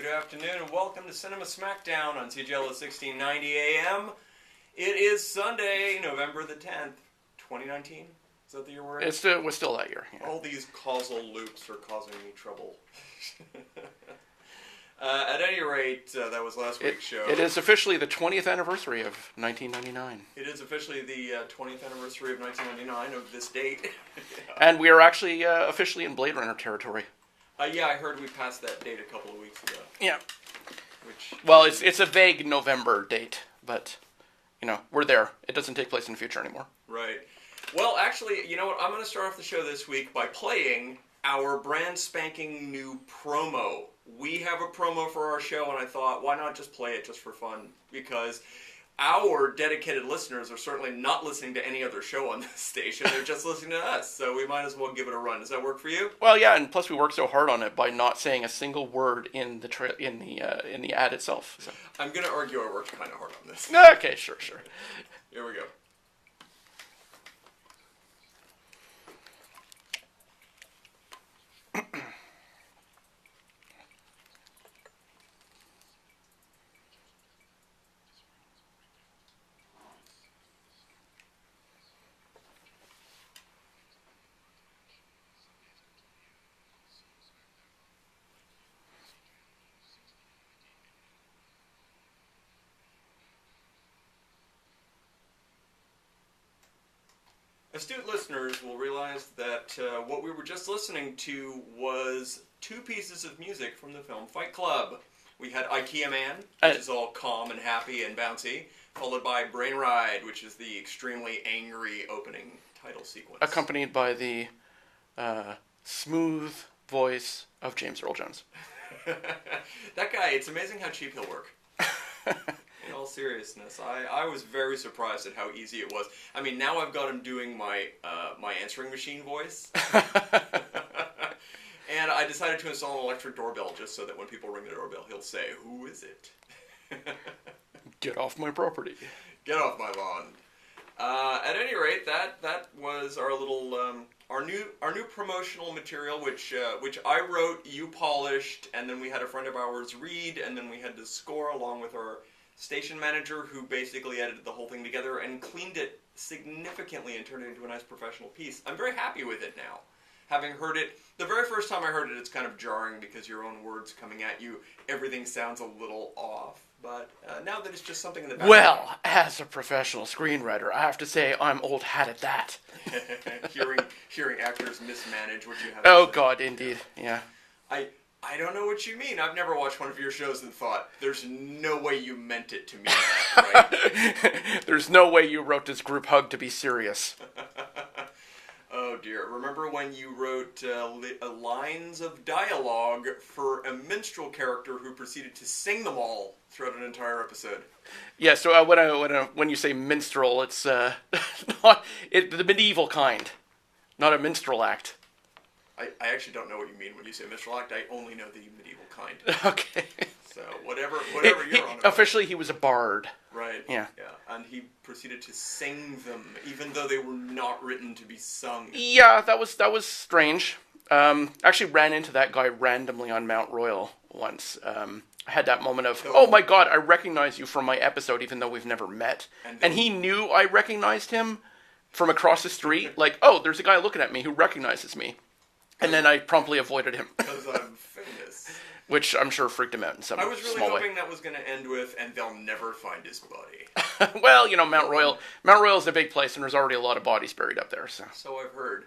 Good afternoon and welcome to Cinema Smackdown on CGL at 1690 AM. It is Sunday, November the 10th, 2019. Is that the year we're in? It was still that year. Yeah. All these causal loops are causing me trouble. At any rate, that was last week's show. It is officially the 20th anniversary of 1999. It is officially the 20th anniversary of 1999 of this date. And we are actually officially in Blade Runner territory. Yeah, I heard we passed that date a couple of weeks ago. Yeah. Well, it's a vague November date, but, we're there. It doesn't take place in the future anymore. Right. Well, actually, you know what? I'm going to start off the show this week by playing our brand spanking new promo. We have a promo for our show, and I thought, why not just play it just for fun? Because our dedicated listeners are certainly not listening to any other show on this station. They're just listening to us, so we might as well give it a run. Does that work for you? Well, yeah, and plus we worked so hard on it by not saying a single word in the ad itself. So. I'm going to argue I worked kind of hard on this. Okay, sure. Here we go. Astute listeners will realize that what we were just listening to was two pieces of music from the film Fight Club. We had IKEA Man, which is all calm and happy and bouncy, followed by Brain Ride, which is the extremely angry opening title sequence. Accompanied by the smooth voice of James Earl Jones. That guy, it's amazing how cheap he'll work. In all seriousness, I was very surprised at how easy it was. I mean, now I've got him doing my answering machine voice. And I decided to install an electric doorbell just so that when people ring the doorbell, he'll say, "Who is it?" Get off my property. Get off my lawn. At any rate, that was our little our new promotional material, which I wrote, you polished, and then we had a friend of ours read, and then we had to score along with our station manager, who basically edited the whole thing together and cleaned it significantly and turned it into a nice professional piece. I'm very happy with it now. Having heard it, the very first time I heard it, it's kind of jarring because your own words coming at you, everything sounds a little off. But now that it's just something in the background... Well, as a professional screenwriter, I have to say I'm old hat at that. hearing actors mismanage what you have Oh, to say. God, indeed, yeah. I don't know what you mean. I've never watched one of your shows and thought, there's no way you meant it to mean that, right? There's no way you wrote this group hug to be serious. Oh dear. Remember when you wrote lines of dialogue for a minstrel character who proceeded to sing them all throughout an entire episode? Yeah, so when you say minstrel, it's not the medieval kind, not a minstrel act. I actually don't know what you mean when you say minstrel act. I only know the medieval kind. Okay. So whatever you're on about. Officially, he was a bard. Right. Yeah. And he proceeded to sing them, even though they were not written to be sung. Yeah, that was strange. Actually ran into that guy randomly on Mount Royal once. I had that moment of, oh my God, I recognize you from my episode, even though we've never met. And he knew I recognized him from across the street. Like, oh, there's a guy looking at me who recognizes me. And then I promptly avoided him. Because I'm famous. Which I'm sure freaked him out in some small way. I was really hoping that was going to end with, and they'll never find his body. Well, Mount Royal is a big place, and there's already a lot of bodies buried up there. So I've heard.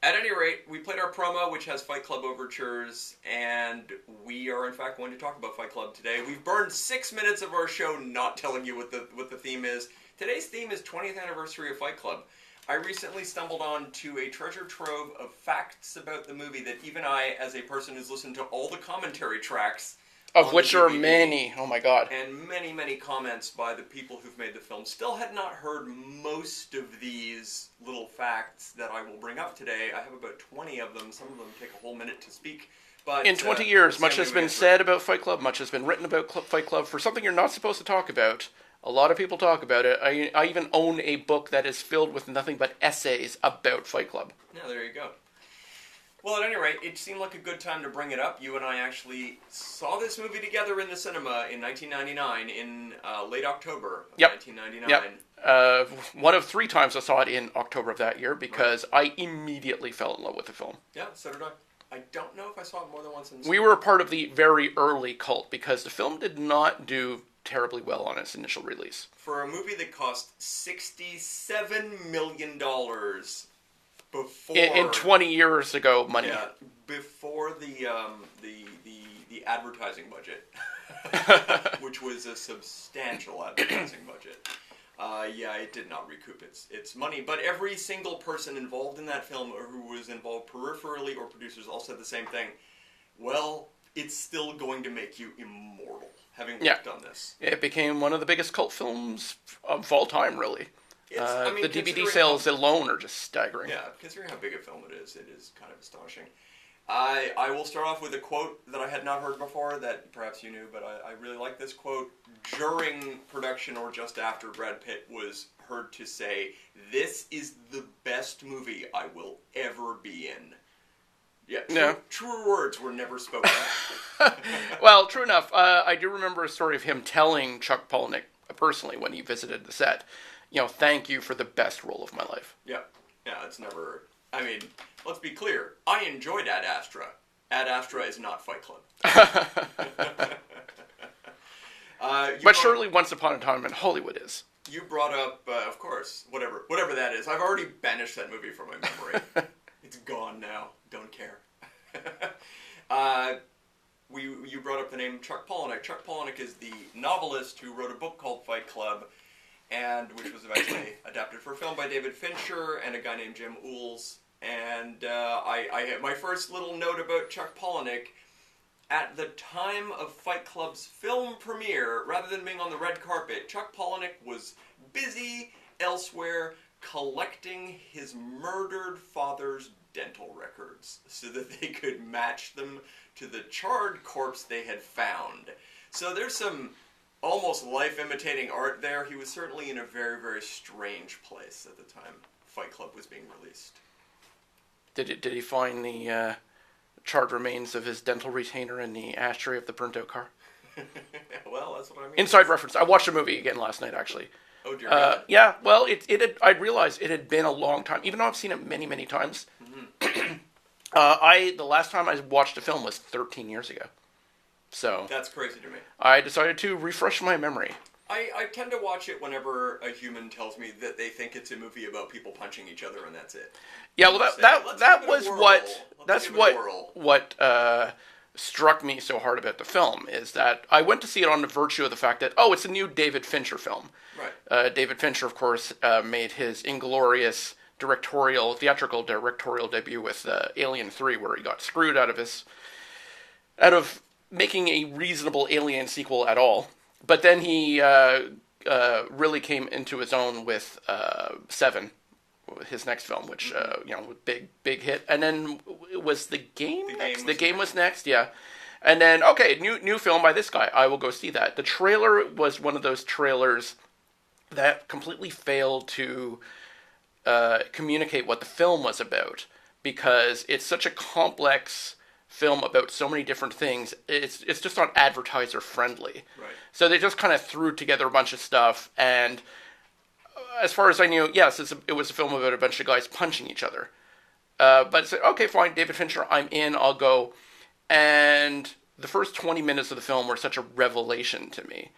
At any rate, we played our promo, which has Fight Club overtures, and we are in fact going to talk about Fight Club today. We've burned 6 minutes of our show not telling you what the theme is. Today's theme is 20th anniversary of Fight Club. I recently stumbled on to a treasure trove of facts about the movie that even I, as a person who's listened to all the commentary tracks... Of which are many, oh my God. And many, many comments by the people who've made the film, still had not heard most of these little facts that I will bring up today. I have about 20 of them. Some of them take a whole minute to speak. But in 20 years, much has been said about Fight Club, much has been written about Fight Club. For something you're not supposed to talk about, a lot of people talk about it. I even own a book that is filled with nothing but essays about Fight Club. Yeah, there you go. Well, at any rate, it seemed like a good time to bring it up. You and I actually saw this movie together in the cinema in 1999, in late October of 1999. Yep. One of 3 times I saw it in October of that year because I immediately fell in love with the film. Yeah, so did I. I don't know if I saw it more than once in the cinema. We were a part of the very early cult because the film did not do terribly well on its initial release. For a movie that cost $67 million before... In 20 years ago money. Yeah, before the advertising budget, which was a substantial advertising budget. It did not recoup its money, but every single person involved in that film or who was involved peripherally or producers all said the same thing. Well, it's still going to make you immortal, having worked on this. It became one of the biggest cult films of all time, really. The DVD sales alone are just staggering. Yeah, considering how big a film it is kind of astonishing. I will start off with a quote that I had not heard before that perhaps you knew, but I really like this quote. During production or just after, Brad Pitt was heard to say, "This is the best movie I will ever be in." Yeah, truer words were never spoken. Well, true enough. I do remember a story of him telling Chuck Palahniuk personally when he visited the set, thank you for the best role of my life. Yeah, it's never... I mean, let's be clear. I enjoyed Ad Astra. Ad Astra is not Fight Club. But surely Once Upon a Time in Hollywood is. You brought up, of course, whatever that is. I've already banished that movie from my memory. It's gone now. Don't care. You brought up the name Chuck Palahniuk. Chuck Palahniuk is the novelist who wrote a book called Fight Club, and which was eventually adapted for film by David Fincher and a guy named Jim Uhls. And I my first little note about Chuck Palahniuk, at the time of Fight Club's film premiere, rather than being on the red carpet, Chuck Palahniuk was busy elsewhere collecting his murdered father's dental records so that they could match them to the charred corpse they had found. So there's some almost life-imitating art there. He was certainly in a very, very strange place at the time Fight Club was being released. Did he find the charred remains of his dental retainer in the ashtray of the burnt-out car? Well, that's what I mean. Inside reference. I watched the movie again last night, actually. Oh, dear God. Yeah, well, I realized it had been a long time, even though I've seen it many, many times. Mm-hmm. The last time I watched a film was 13 years ago. So that's crazy to me. I decided to refresh my memory. I tend to watch it whenever a human tells me that they think it's a movie about people punching each other and that's it. Yeah, well, that was what struck me so hard about the film is that I went to see it on the virtue of the fact that, it's a new David Fincher film. Right. David Fincher, of course, made his inglorious theatrical directorial debut with Alien 3, where he got screwed out of making a reasonable Alien sequel at all. But then he really came into his own with Seven, his next film, which big hit. And then was The Game next? The Game was next, yeah. And then new film by this guy. I will go see that. The trailer was one of those trailers that completely failed to communicate what the film was about, because it's such a complex film about so many different things. It's just not advertiser friendly. Right. So they just kind of threw together a bunch of stuff, and as far as I knew, yes, it was a film about a bunch of guys punching each other. But it's like, okay, fine, David Fincher, I'm in, I'll go. And the first 20 minutes of the film were such a revelation to me,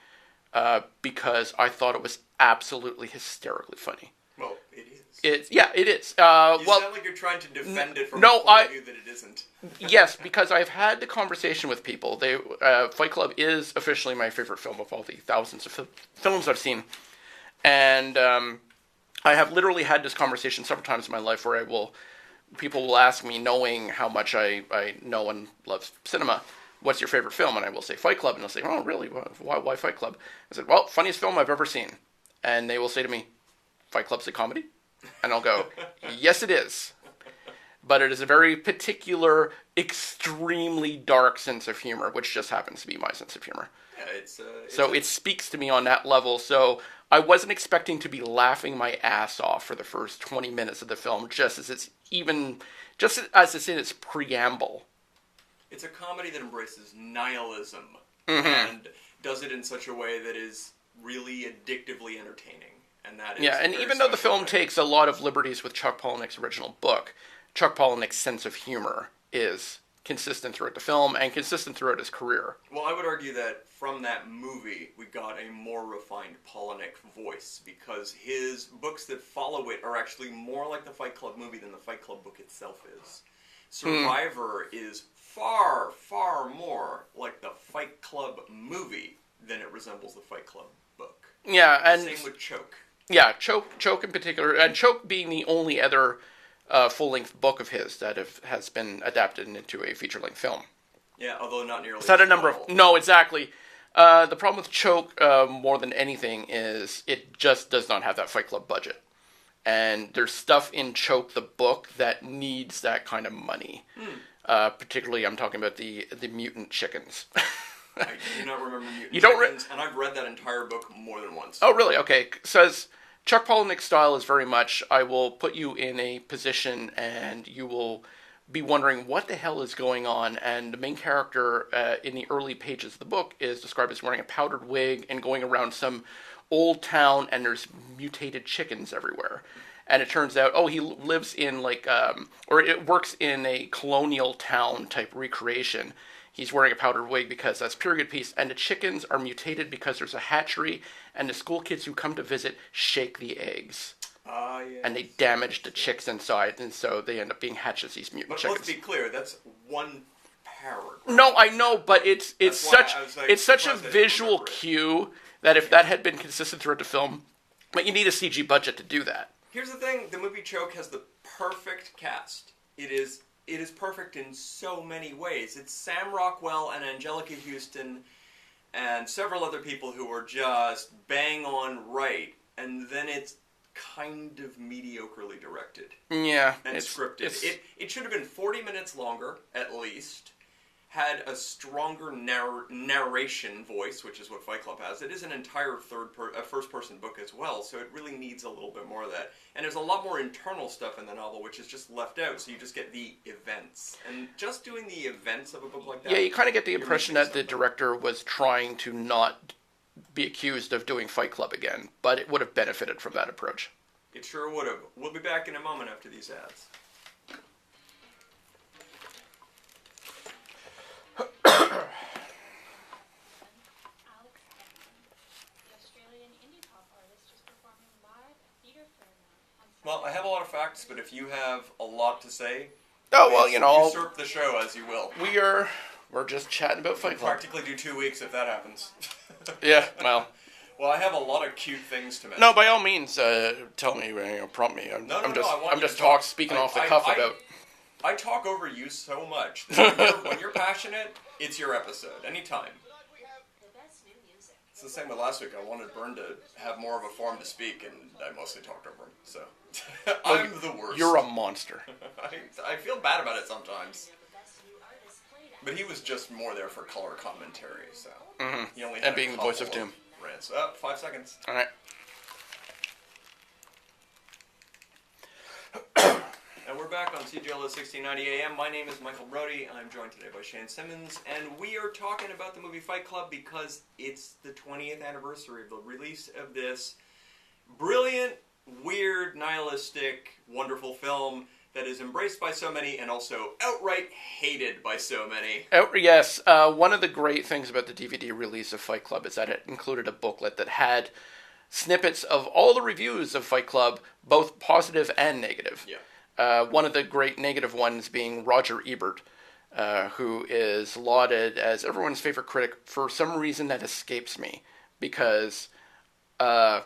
because I thought it was absolutely hysterically funny. Well, it is. It is. You sound like you're trying to defend it from a point of view that it isn't. Yes, because I've had the conversation with people. Fight Club is officially my favorite film of all the thousands of films I've seen. And I have literally had this conversation several times in my life where people will ask me, knowing how much I know and love cinema, what's your favorite film? And I will say Fight Club. And they'll say, oh, really? Why Fight Club? I said, well, funniest film I've ever seen. And they will say to me, Fight Club's a comedy? And I'll go, yes, it is. But it is a very particular, extremely dark sense of humor, which just happens to be my sense of humor. Yeah, it speaks to me on that level. So I wasn't expecting to be laughing my ass off for the first 20 minutes of the film, just as it's even just as it's in its preamble. It's a comedy that embraces nihilism Mm-hmm. and does it in such a way that is really addictively entertaining. And that is Yeah, and a very even though the special film thing. takes a lot of liberties with Chuck Palahniuk's original book, Chuck Palahniuk's sense of humor is consistent throughout the film and consistent throughout his career. Well, I would argue that from that movie, we got a more refined Palahniuk voice, because his books that follow it are actually more like the Fight Club movie than the Fight Club book itself is. Survivor is far, far more like the Fight Club movie than it resembles the Fight Club book. Yeah, and Same with Choke. yeah, Choke in particular, and Choke being the only other full-length book of his that has been adapted into a feature-length film. Yeah, although not nearly. It's had a number of... No, exactly. The problem with Choke, more than anything, is it just does not have that Fight Club budget. And there's stuff in Choke, the book, that needs that kind of money. Particularly, I'm talking about the mutant chickens. I do not remember Mutant You don't Chickens, and I've read that entire book more than once. Oh, really? Okay. It says Chuck Palahniuk's style is very much, I will put you in a position and you will be wondering what the hell is going on. And the main character in the early pages of the book is described as wearing a powdered wig and going around some old town, and there's mutated chickens everywhere. And it turns out, he lives in or it works in a colonial town type recreation. He's wearing a powdered wig because that's period piece, and the chickens are mutated because there's a hatchery, and the school kids who come to visit shake the eggs. Yes. And they damage the chicks inside, and so they end up being hatched as these mutant But chickens. let's be clear, that's one paragraph. No, I know, but it's such a surprised I didn't visual remember it. cue that if that had been consistent throughout the film, but you need a CG budget to do that. Here's the thing, the movie Choke has the perfect cast. It is perfect in so many ways. It's Sam Rockwell and Angelica Houston and several other people who are just bang on right, and then it's kind of mediocrely directed Yeah, and scripted. It should have been 40 minutes longer, at least. Had a stronger narration voice, which is what Fight Club has. It is an entire first-person book as well, so it really needs a little bit more of that. And there's a lot more internal stuff in the novel, which is just left out, so you just get the events. And just doing the events of a book like that... Yeah, you kind of get the impression that the something. director was trying to not be accused of doing Fight Club again, but it would have benefited from that approach. It sure would have. We'll be back in a moment after these ads. Well, I have a lot of facts, but if you have a lot to say, Oh, well, you know, usurp the show as you will. we're just chatting about Fight Club. Practically do 2 weeks if that happens. Yeah, well. Well, I have a lot of cute things to mention. No, by all means, tell me, prompt me. I'm just speaking off the cuff about... I talk over you so much that when you're passionate, it's your episode, anytime. It's the same with last week. I wanted Byrne to have more of a form to speak, and I mostly talked over him, so... I'm the worst. You're a monster. I feel bad about it sometimes. But he was just more there for color commentary, so... Mm-hmm. He only had And being the voice of couple Doom. Rants. 5 seconds. All right. And we're back on CGL 1690 AM. My name is Michael Brody. I'm joined today by Shane Simmons, and we are talking about the movie Fight Club because it's the 20th anniversary of the release of this brilliant, weird, nihilistic, wonderful film that is embraced by so many and also outright hated by so many. Yes, one of the great things about the DVD release of Fight Club is that it included a booklet that had snippets of all the reviews of Fight Club, both positive and negative. Yeah. One of the great negative ones being Roger Ebert, who is lauded as everyone's favorite critic for some reason that escapes me, because I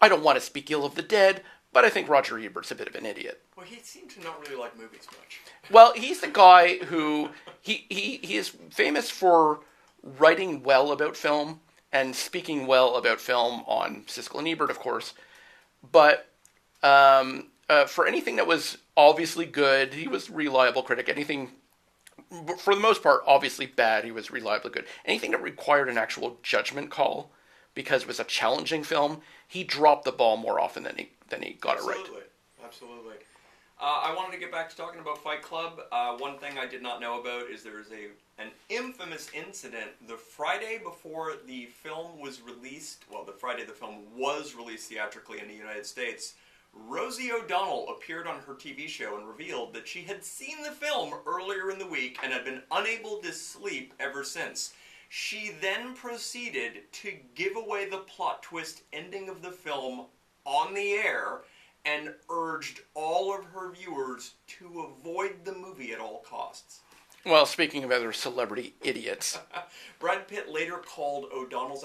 don't want to speak ill of the dead, but I think Roger Ebert's a bit of an idiot. Well, he seemed to not really like movies much. Well, he's the guy who, he is famous for writing well about film and speaking well about film on Siskel and Ebert, of course, but for anything that was obviously good, he was a reliable critic. Anything, for the most part, obviously bad, he was reliably good. Anything that required an actual judgment call, because it was a challenging film, he dropped the ball more often than he got it right. Absolutely. I wanted to get back to talking about Fight Club. One thing I did not know about is there is an infamous incident the Friday before the film was released. Well, the Friday the film was released theatrically in the United States. Rosie O'Donnell appeared on her TV show and revealed that she had seen the film earlier in the week and had been unable to sleep ever since. She then proceeded to give away the plot twist ending of the film on the air and urged all of her viewers to avoid the movie at all costs. Well, speaking of other celebrity idiots. Brad Pitt later called O'Donnell's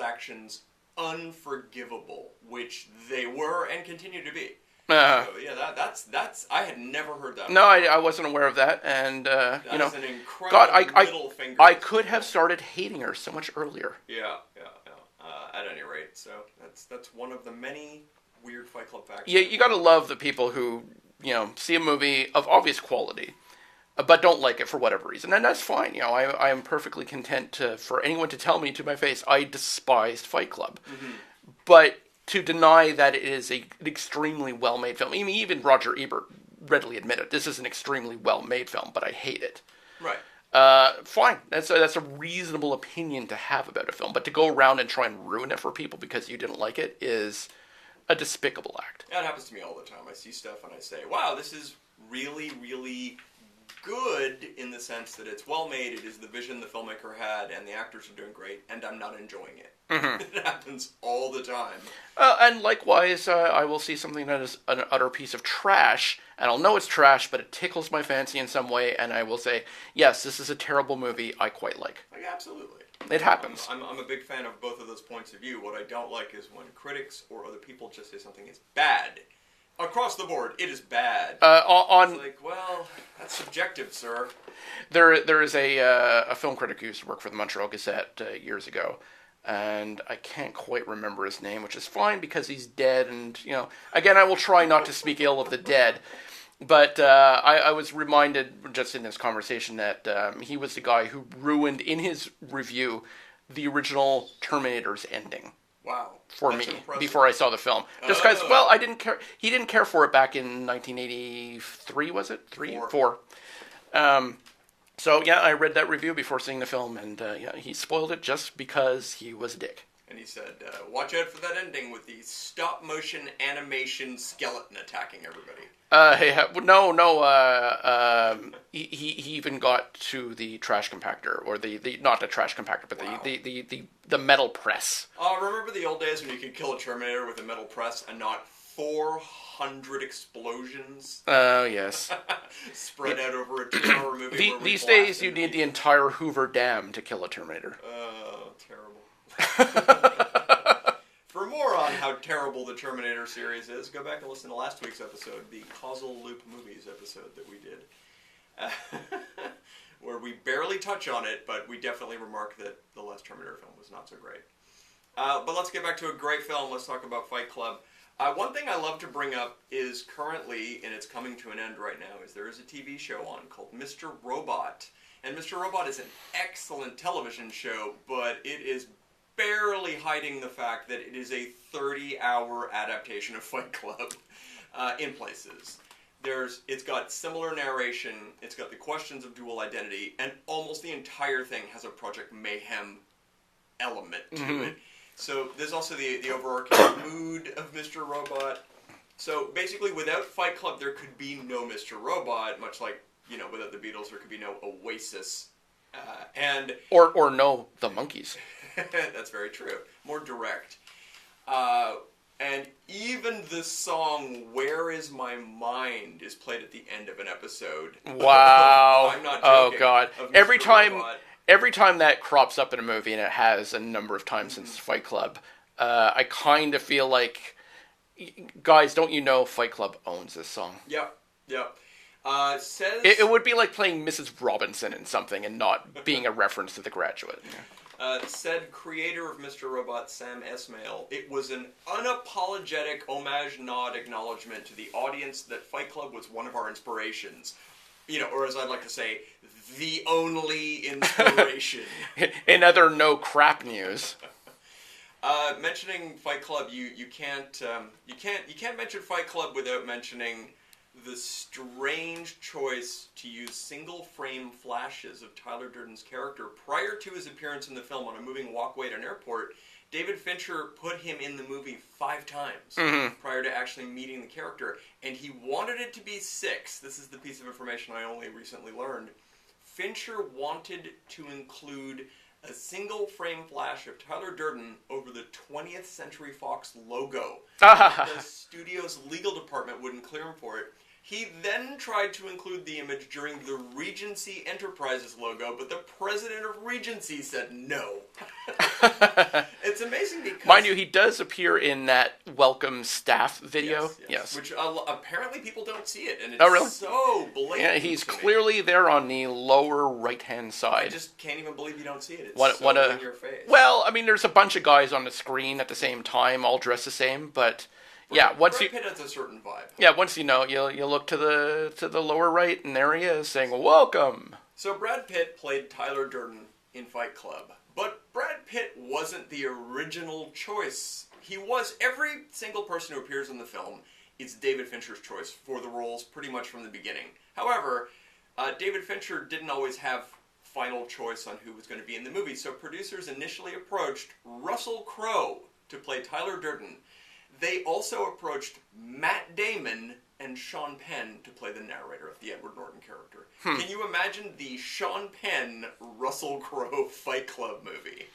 unforgivable, which they were and continue to be. So, yeah, that's I had never heard that. No, I wasn't aware of that, and that you know, is an incredible middle finger. I could have started hating her so much earlier. Yeah. At any rate, so that's one of the many weird Fight Club facts. Yeah, you gotta love the people who, you know, see a movie of obvious quality, but don't like it for whatever reason, and that's fine. You know, I am perfectly content for anyone to tell me to my face I despised Fight Club, but to deny that it is an extremely well-made film. I mean, even Roger Ebert readily admitted this is an extremely well-made film, but I hate it. Right. Fine. That's a reasonable opinion to have about a film, but to go around and try and ruin it for people because you didn't like it is a despicable act. That happens to me all the time. I see stuff and I say, wow, this is really, really good in the sense that it's well made, it is the vision the filmmaker had, and the actors are doing great, and I'm not enjoying it. It happens all the time. And likewise, I will see something that is an utter piece of trash, and I'll know it's trash, but it tickles my fancy in some way, and I will say, yes, this is a terrible movie I quite like. Yeah, absolutely. It happens. I'm a big fan of both of those points of view. What I don't like is when critics or other people just say something is bad. Across the board, it is bad. It's like, well, that's subjective, sir. There is a film critic who used to work for the Montreal Gazette years ago, and I can't quite remember his name, which is fine because he's dead, and, you know, again, I will try not to speak ill of the dead, but I was reminded just in this conversation that he was the guy who ruined, in his review, the original Terminator's ending. Wow. For me, impressive. Before I saw the film. Just because, well, I didn't care. He didn't care for it back in 1983, was it? Four. So, yeah, I read that review before seeing the film, and yeah, he spoiled it just because he was a dick. And he said, watch out for that ending with the stop-motion animation skeleton attacking everybody. He even got to the trash compactor, or the not the trash compactor, but wow. the metal press. Remember the old days when you could kill a Terminator with a metal press and not 400 explosions? Oh, yes. Spread out over a 2-hour movie. These days, you need the entire Hoover Dam to kill a Terminator. Oh, terrible. For more on how terrible the Terminator series is, go back and listen to last week's episode, the Causal Loop Movies episode that we did, where we barely touch on it, but we definitely remark that the last Terminator film was not so great. But let's get back to a great film. Let's talk about Fight Club. One thing I love to bring up is currently, and it's coming to an end right now, is there is a TV show on called Mr. Robot. And Mr. Robot is an excellent television show, but it is barely hiding the fact that it is a 30-hour adaptation of Fight Club in places. It's got similar narration, it's got the questions of dual identity, and almost the entire thing has a Project Mayhem element to it. So there's also the overarching mood of Mr. Robot. So basically, without Fight Club, there could be no Mr. Robot, much like, you know, without the Beatles, there could be no Oasis. Or no The Monkees. That's very true. More direct. And even the song "Where Is My Mind" is played at the end of an episode. Wow. I'm not joking. Oh, God. Every time that crops up in a movie, and it has a number of times since Fight Club, I kind of feel like, guys, don't you know Fight Club owns this song? Yep. It would be like playing Mrs. Robinson in something and not being a reference to The Graduate. Said creator of Mr. Robot, Sam Esmail, it was an unapologetic homage, nod, acknowledgement to the audience that Fight Club was one of our inspirations. You know, or as I'd like to say, the only inspiration. In other no crap news. Mentioning Fight Club, you can't mention Fight Club without mentioning the strange choice to use single-frame flashes of Tyler Durden's character prior to his appearance in the film on a moving walkway at an airport. David Fincher put him in the movie 5 times prior to actually meeting the character, and he wanted it to be 6. This is the piece of information I only recently learned. Fincher wanted to include a single-frame flash of Tyler Durden over the 20th Century Fox logo. The studio's legal department wouldn't clear him for it. He then tried to include the image during the Regency Enterprises logo, but the president of Regency said no. It's amazing because... Mind you, he does appear in that welcome staff video. Yes. Which apparently people don't see it, and it's really? so blatant. Yeah, he's clearly there on the lower right-hand side. I just can't even believe you don't see it. It's so in your face. Well, I mean, there's a bunch of guys on the screen at the same time, all dressed the same, but... Yeah, Brad Pitt has a certain vibe. Yeah, once you know, you look to the lower right, and there he is saying "Welcome." So Brad Pitt played Tyler Durden in Fight Club, but Brad Pitt wasn't the original choice. Every single person who appears in the film is David Fincher's choice for the roles, pretty much from the beginning. However, David Fincher didn't always have final choice on who was going to be in the movie, so producers initially approached Russell Crowe to play Tyler Durden. They also approached Matt Damon and Sean Penn to play the narrator of the Edward Norton character. Can you imagine the Sean Penn, Russell Crowe Fight Club movie?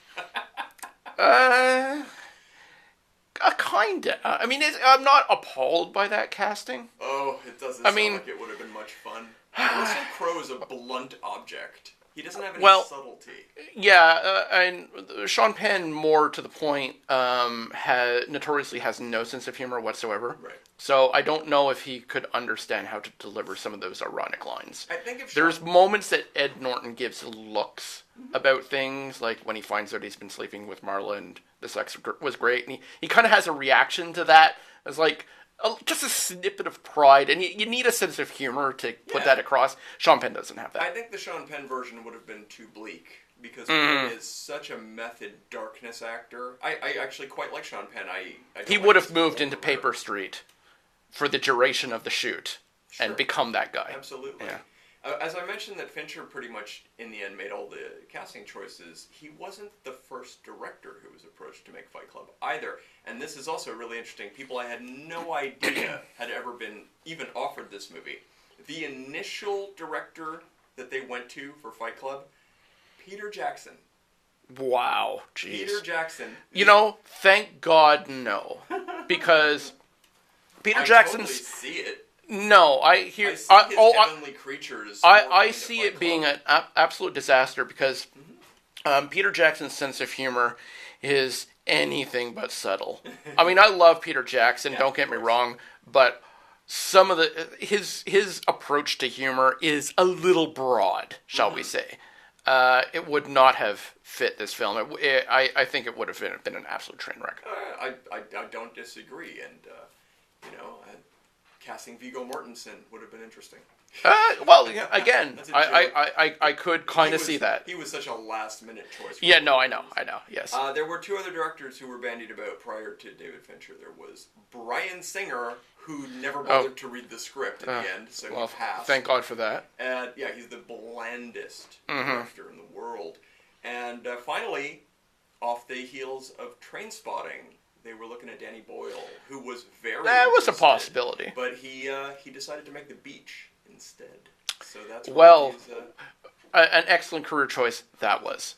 Kinda. I mean, I'm not appalled by that casting. Oh, it doesn't sound like it would have been much fun. Russell Crowe is a blunt object. He doesn't have any subtlety. Yeah, and Sean Penn, more to the point, notoriously has no sense of humor whatsoever. Right. So I don't know if he could understand how to deliver some of those ironic lines. I think if There's moments that Ed Norton gives looks about things, like when he finds out he's been sleeping with Marla and the sex was great, and he kind of has a reaction to that. It's like... just a snippet of pride, and you need a sense of humor to put that across. Sean Penn doesn't have that. I think the Sean Penn version would have been too bleak, because Penn is such a method darkness actor. I actually quite like Sean Penn. He would have moved into Paper Street for the duration of the shoot and become that guy. Absolutely. Yeah. As I mentioned that Fincher pretty much, in the end, made all the casting choices, he wasn't the first director who was approached to make Fight Club either. And this is also really interesting. People I had no idea had ever been even offered this movie. The initial director that they went to for Fight Club, Peter Jackson. Wow. Jeez. Peter Jackson. Thank God no. Because Peter I Jackson's... totally see it. No, I hear... I see his Heavenly Creatures. I see it being an absolute disaster because Peter Jackson's sense of humor is anything but subtle. I mean, I love Peter Jackson, don't get me wrong, but some of his approach to humor is a little broad, shall we say. It would not have fit this film. I think it would have been an absolute train wreck. I don't disagree, and casting Viggo Mortensen would have been interesting. Well, again, I could kind of see that. He was such a last-minute choice. Yeah, no, I know, yes. There were 2 other directors who were bandied about prior to David Fincher. There was Bryan Singer, who never bothered to read the script in the end, so he passed. Thank God for that. And he's the blandest director in the world. And finally, off the heels of Trainspotting, they were looking at Danny Boyle, who was very That was a possibility. But he decided to make The Beach instead. So that's an excellent career choice that was.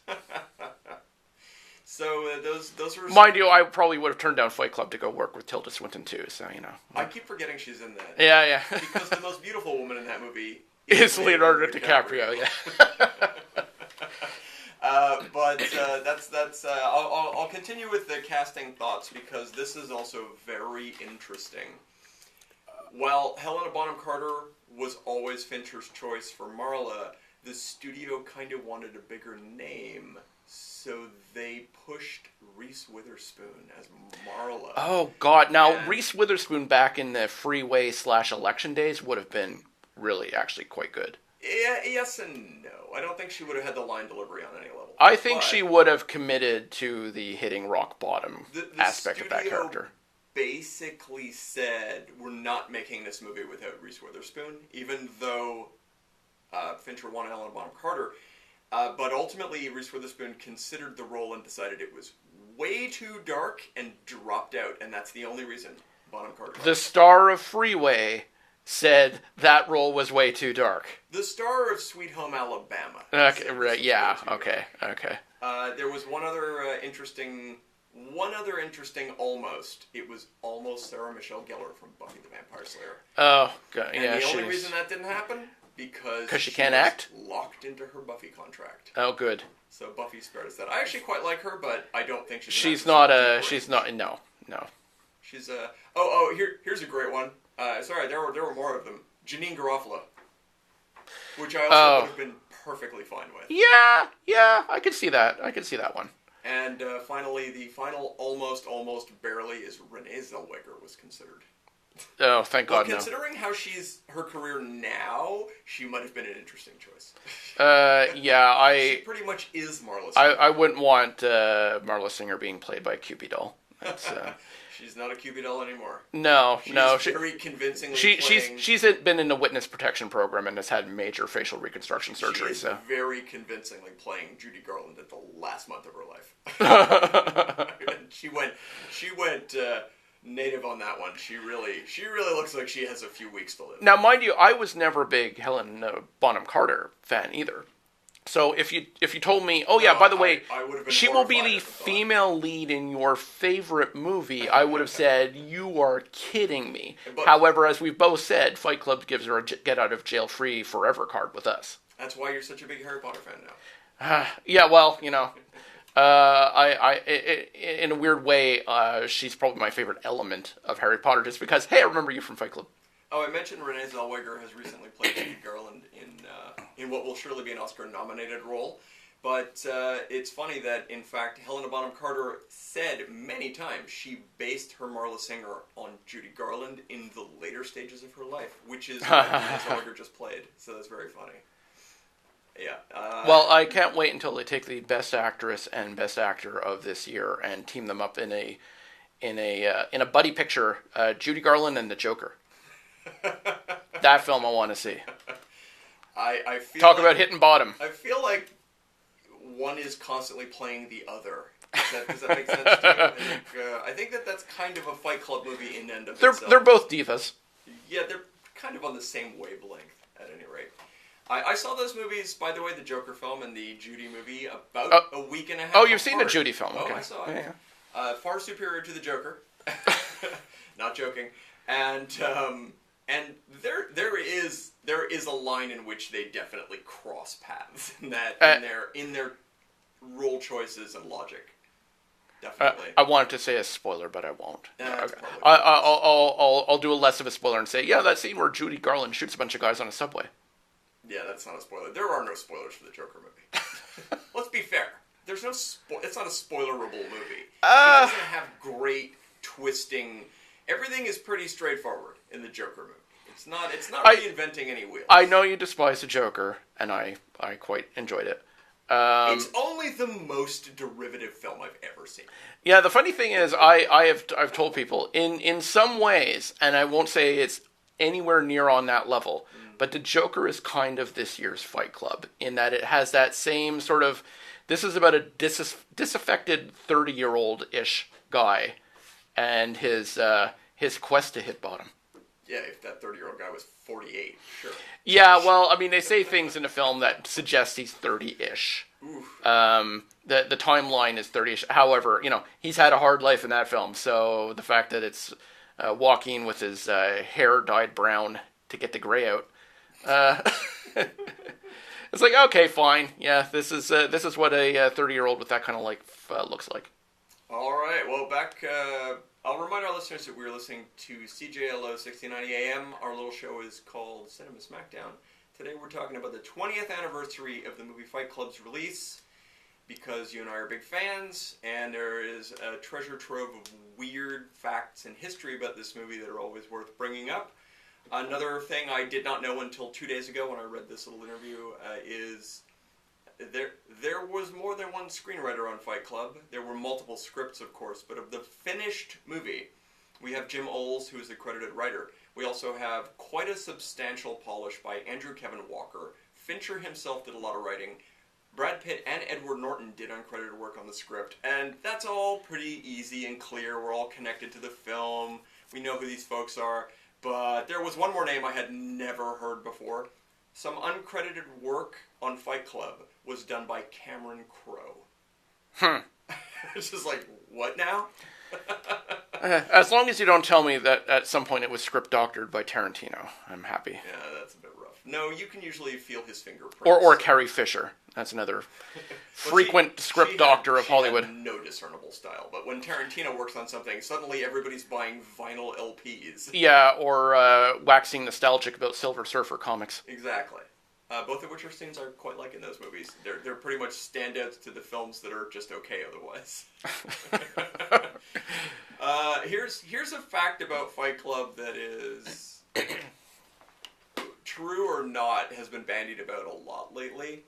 So those were... Mind you, I probably would have turned down Fight Club to go work with Tilda Swinton too, so, I keep forgetting she's in that. Yeah. Because the most beautiful woman in that movie is Leonardo DiCaprio, yeah. I'll continue with the casting thoughts because this is also very interesting. While Helena Bonham Carter was always Fincher's choice for Marla, the studio kind of wanted a bigger name, so they pushed Reese Witherspoon as Marla. Oh, God. Now, Reese Witherspoon back in the freeway/election days would have been really actually quite good. Yeah, yes and no. I don't think she would have had the line delivery on any level. I think she would have committed to the hitting rock bottom aspect of that character. basically said, we're not making this movie without Reese Witherspoon, even though Fincher wanted Helena Bonham Carter. But ultimately, Reese Witherspoon considered the role and decided it was way too dark and dropped out, and that's the only reason Bonham Carter. The star of Freeway said that role was way too dark. The star of Sweet Home Alabama. Okay, right, yeah, okay. There was one other interesting almost. It was almost Sarah Michelle Gellar from Buffy the Vampire Slayer. Oh, God, and yeah, the only reason that didn't happen, because she can't act? Locked into her Buffy contract. Oh, good. So Buffy spared us that. I actually quite like her, but I don't think she's She's not, no. She's here's a great one. Sorry, there were more of them. Janine Garofalo, which I also would have been perfectly fine with. Yeah, I could see that. One. And finally, the final almost barely is Renee Zellweger was considered. Oh, thank God, no. Considering how her career now, she might have been an interesting choice. She pretty much is Marla Singer. I wouldn't want Marla Singer being played by a Cupid doll. She's not a Cupid doll anymore. No. She's very convincingly She's been in the witness protection program and has had major facial reconstruction surgery. She is very convincingly playing Judy Garland at the last month of her life. she went native on that one. She really looks like she has a few weeks to live. Now, mind you, I was never a big Helen Bonham Carter fan either. So if you told me, by the way, she will be the female lead in your favorite movie, I would have said, you are kidding me. However, as we've both said, Fight Club gives her a get out of jail free forever card with us. That's why you're such a big Harry Potter fan now. In a weird way, she's probably my favorite element of Harry Potter, just because, hey, I remember you from Fight Club. Oh, I mentioned Renee Zellweger has recently played Judy Garland in what will surely be an Oscar-nominated role. But it's funny that, in fact, Helena Bonham Carter said many times she based her Marla Singer on Judy Garland in the later stages of her life, which is what Renee Zellweger just played. So that's very funny. Yeah. Well, I can't wait until they take the Best Actress and Best Actor of this year and team them up in a buddy picture, Judy Garland and the Joker. That film I want to see. I feel Talk about hitting bottom. I feel like one is constantly playing the other. Does that make sense to you? I think that's kind of a Fight Club movie in and of itself. They're both divas. Yeah, they're kind of on the same wavelength, at any rate. I saw those movies, by the way, the Joker film and the Judy movie, about a week and a half Oh, you've apart. seen the Judy film. Okay. Oh, I saw it. Yeah. Far superior to the Joker. Not joking. And there is a line in which they definitely cross paths in their role choices and logic. Definitely. I wanted to say a spoiler, but I won't. Okay. I'll do a less of a spoiler and say, that scene where Judy Garland shoots a bunch of guys on a subway. Yeah, that's not a spoiler. There are no spoilers for the Joker movie. Let's be fair. There's no it's not a spoilerable movie. It doesn't have great twisting. Everything is pretty straightforward in the Joker movie. It's not reinventing any wheels. I know you despise the Joker, and I quite enjoyed it. It's only the most derivative film I've ever seen. Yeah, the funny thing is, I've told people in some ways, and I won't say it's anywhere near on that level, but the Joker is kind of this year's Fight Club in that it has that same sort of. This is about a disaffected 30-year-old-ish guy, and his quest to hit bottom. Yeah, if that 30-year-old guy was 48, sure. Yeah, well, I mean, they say things in the film that suggest he's 30-ish. The timeline is 30-ish. However, he's had a hard life in that film, so the fact that it's Joaquin with his hair dyed brown to get the gray out, it's like, okay, fine. Yeah, this is what a 30-year-old with that kind of life looks like. All right, well, back... I'll remind our listeners that we're listening to CJLO 1690 AM. Our little show is called Cinema Smackdown. Today we're talking about the 20th anniversary of the movie Fight Club's release, because you and I are big fans, and there is a treasure trove of weird facts and history about this movie that are always worth bringing up. Another thing I did not know until 2 days ago when I read this little interview is... There was more than one screenwriter on Fight Club. There were multiple scripts, of course, but of the finished movie, We have Jim Oles, who is the credited writer. We also have quite a substantial polish by Andrew Kevin Walker. Fincher himself did a lot of writing. Brad Pitt and Edward Norton did uncredited work on the script, and that's all pretty easy and clear. We're all connected to the film. We know who these folks are. But there was one more name I had never heard before. Some uncredited work on Fight Club was done by Cameron Crowe. It's just like, what now? As long as you don't tell me that at some point it was script doctored by Tarantino, I'm happy. Yeah, that's a bit rough. No, you can usually feel his fingerprints. Or Carrie Fisher. That's another frequent script doctor of Hollywood. Had no discernible style, but when Tarantino works on something, suddenly everybody's buying vinyl LPs. Yeah, or waxing nostalgic about Silver Surfer comics. Exactly. Both of which are scenes I quite like in those movies. They're pretty much standouts to the films that are just okay otherwise. Here's a fact about Fight Club that is true or not has been bandied about a lot lately.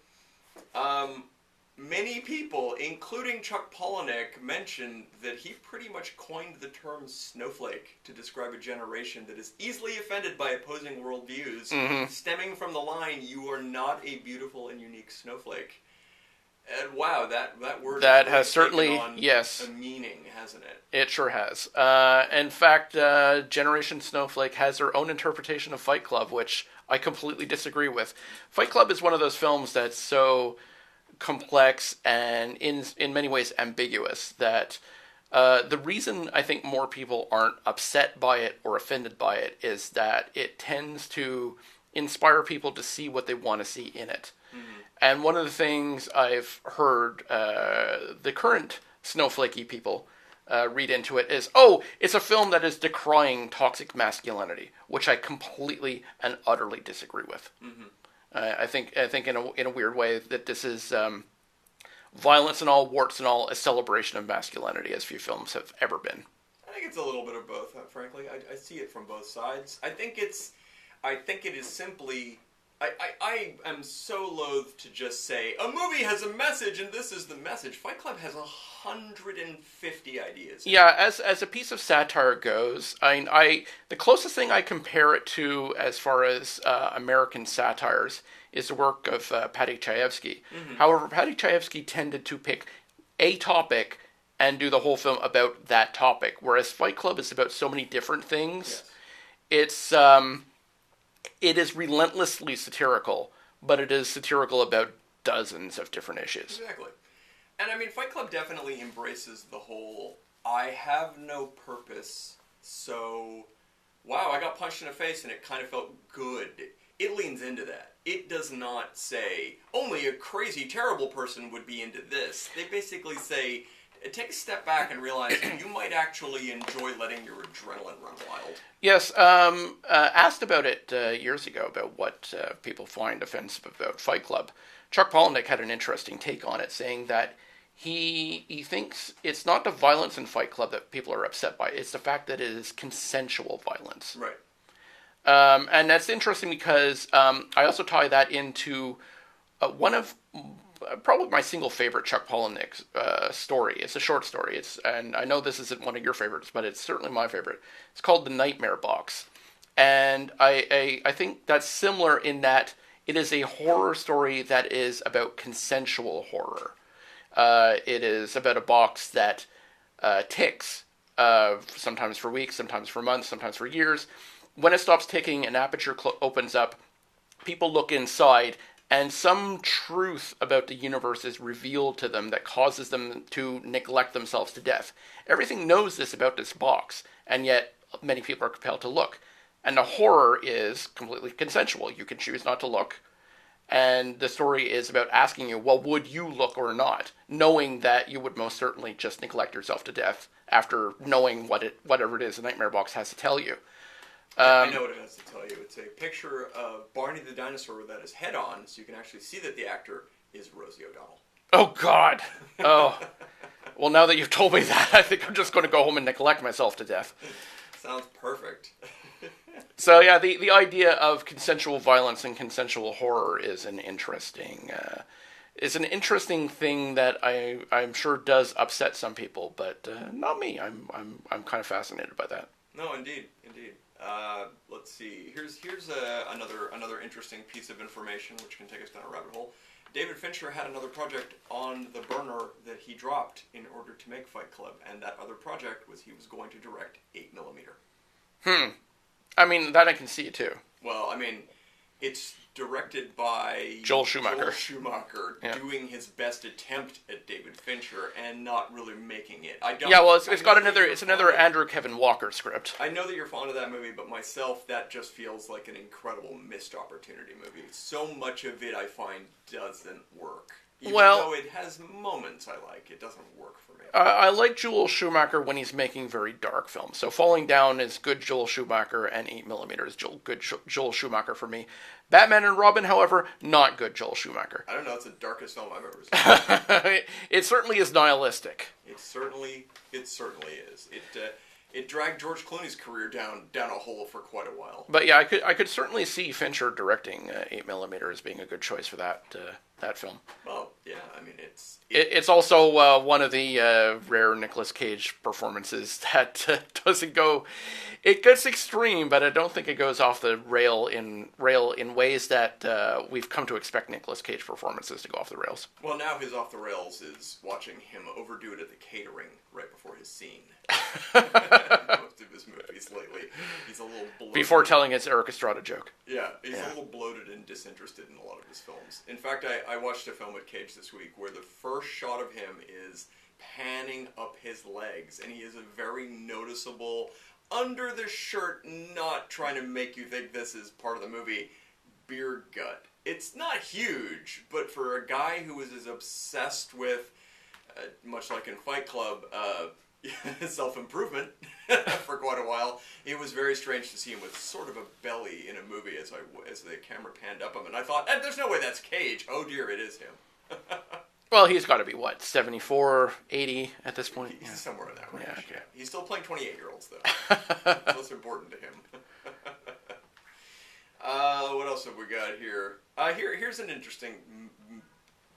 Many people, including Chuck Palahniuk, mentioned that he pretty much coined the term snowflake to describe a generation that is easily offended by opposing worldviews, stemming from the line, "You are not a beautiful and unique snowflake." And wow, that word that really has certainly, on yes, a meaning, hasn't it? It sure has. In fact, Generation Snowflake has their own interpretation of Fight Club, which I completely disagree with. Fight Club is one of those films that's so complex and in many ways ambiguous that the reason I think more people aren't upset by it or offended by it is that it tends to inspire people to see what they want to see in it. And one of the things I've heard the current snowflakey people read into it is, it's a film that is decrying toxic masculinity, which I completely and utterly disagree with. I think in a weird way that this is violence and all, warts and all, a celebration of masculinity, as few films have ever been. I think it's a little bit of both. Frankly, I see it from both sides. I think it is simply. I am so loath to just say a movie has a message and this is the message. Fight Club has 150 ideas. Yeah, as a piece of satire goes, the closest thing I compare it to as far as American satires is the work of Paddy Chayefsky. However, Paddy Chayefsky tended to pick a topic and do the whole film about that topic, whereas Fight Club is about so many different things. Yes. It is relentlessly satirical, but it is satirical about dozens of different issues. Exactly. And I mean, Fight Club definitely embraces the whole, I have no purpose, so, wow, I got punched in the face and it kind of felt good. It leans into that. It does not say, only a crazy, terrible person would be into this. They basically say, take a step back and realize you might actually enjoy letting your adrenaline run wild. Yes, asked about it years ago, about what people find offensive about Fight Club. Chuck Palahniuk had an interesting take on it, saying that he thinks it's not the violence in Fight Club that people are upset by, it's the fact that it is consensual violence. Right. And that's interesting because I also tie that into one of probably my single favorite Chuck Palahniuk story. It's a short story. And I know this isn't one of your favorites, but it's certainly my favorite. It's called The Nightmare Box. And I think that's similar in that it is a horror story that is about consensual horror. It is about a box that ticks, sometimes for weeks, sometimes for months, sometimes for years. When it stops ticking, an aperture opens up, people look inside, and some truth about the universe is revealed to them that causes them to neglect themselves to death. Everything knows this about this box, and yet many people are compelled to look. And the horror is completely consensual. You can choose not to look. And the story is about asking you, well, would you look or not? Knowing that you would most certainly just neglect yourself to death after knowing whatever it is the Nightmare Box has to tell you. I know what it has to tell you. It's a picture of Barney the dinosaur with his head on, so you can actually see that the actor is Rosie O'Donnell. Oh, God. Oh. Well, now that you've told me that, I think I'm just going to go home and neglect myself to death. Sounds perfect. So, yeah, the idea of consensual violence and consensual horror is an interesting thing that I'm sure does upset some people, but not me. I'm kind of fascinated by that. No, indeed. Let's see. Here's another interesting piece of information which can take us down a rabbit hole. David Fincher had another project on the burner that he dropped in order to make Fight Club, and that other project was he was going to direct 8mm. I mean, that I can see too. Well, I mean, it's directed by Joel Schumacher, doing his best attempt at David Fincher and not really making it. It's another Andrew Kevin Walker script. I know that you're fond of that movie, but myself, that just feels like an incredible missed opportunity movie. So much of it I find doesn't work. Even though it has moments I like, it doesn't work for me. I like Joel Schumacher when he's making very dark films. So Falling Down is good Joel Schumacher, and 8mm is good Joel Schumacher for me. Batman and Robin, however, not good Joel Schumacher. I don't know, it's the darkest film I've ever seen. It certainly is nihilistic. It certainly is. It dragged George Clooney's career down a hole for quite a while. But yeah, I could certainly see Fincher directing 8mm as being a good choice for that film. Well, yeah, I mean it's also one of the rare Nicolas Cage performances that doesn't go. It gets extreme, but I don't think it goes off the rail in ways that we've come to expect Nicolas Cage performances to go off the rails. Well, now his off the rails is watching him overdo it at the catering right before his scene. Most of his movies lately, he's a little bloated. Before telling his Eric Estrada joke. Yeah, he's a little bloated and disinterested in a lot of his films. In fact, I watched a film with Cage this week where the first shot of him is panning up his legs, and he is a very noticeable, under the shirt, not trying to make you think this is part of the movie, beer gut. It's not huge, but for a guy who is as obsessed with, much like in Fight Club, self-improvement for quite a while, it was very strange to see him with sort of a belly in a movie as the camera panned up him, and I thought, there's no way that's Cage. Oh dear, it is him. Well, he's got to be, 74, 80 at this point? He's somewhere in that range. Yeah, okay. He's still playing 28-year-olds, though. That's what's important to him. What else have we got here? Here's an interesting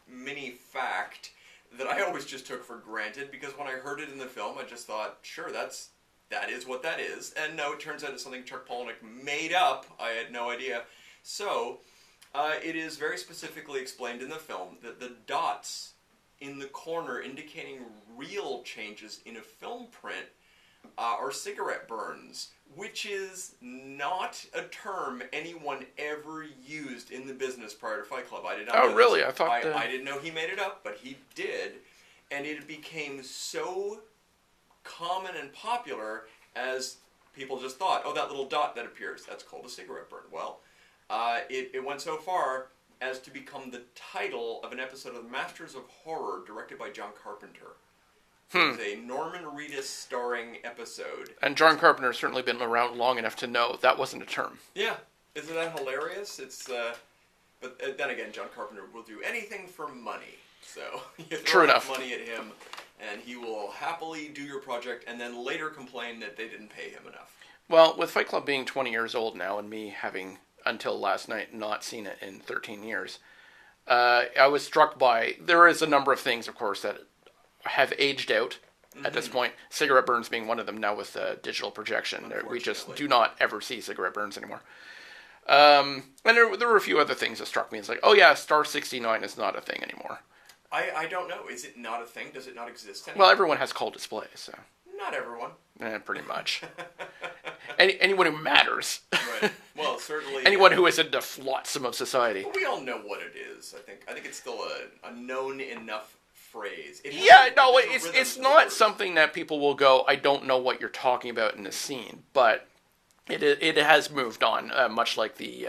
mini fact that I always just took for granted, because when I heard it in the film, I just thought, sure, that is what that is. And no, it turns out it's something Chuck Palahniuk made up. I had no idea. So, it is very specifically explained in the film that the dots in the corner indicating real changes in a film print are cigarette burns, which is not a term anyone ever used in the business prior to Fight Club. I did not know really? This. I thought I didn't know he made it up, but he did, and it became so common and popular as people just thought, oh, that little dot that appears, that's called a cigarette burn. Well, it went so far as to become the title of an episode of Masters of Horror directed by John Carpenter. It was a Norman Reedus starring episode. And John Carpenter's certainly been around long enough to know that wasn't a term. Yeah. Isn't that hilarious? It's, but then again, John Carpenter will do anything for money. So, you throw enough money at him, and he will happily do your project, and then later complain that they didn't pay him enough. Well, with Fight Club being 20 years old now, and me having, until last night, not seen it in 13 years, I was struck by, there is a number of things, of course, that have aged out at this point. Cigarette burns being one of them now with digital projection. We just do not ever see cigarette burns anymore. And there were a few other things that struck me. It's like, oh yeah, Star 69 is not a thing anymore. I don't know. Is it not a thing? Does it not exist anymore? Well, everyone has cold displays, so. Not everyone. Pretty much. Anyone who matters. Right. Well, certainly. Anyone who is in the flotsam of society. Well, we all know what it is. I think it's still a known enough phrase. It's not something that people will go, I don't know what you're talking about in the scene, but it has moved on, much like the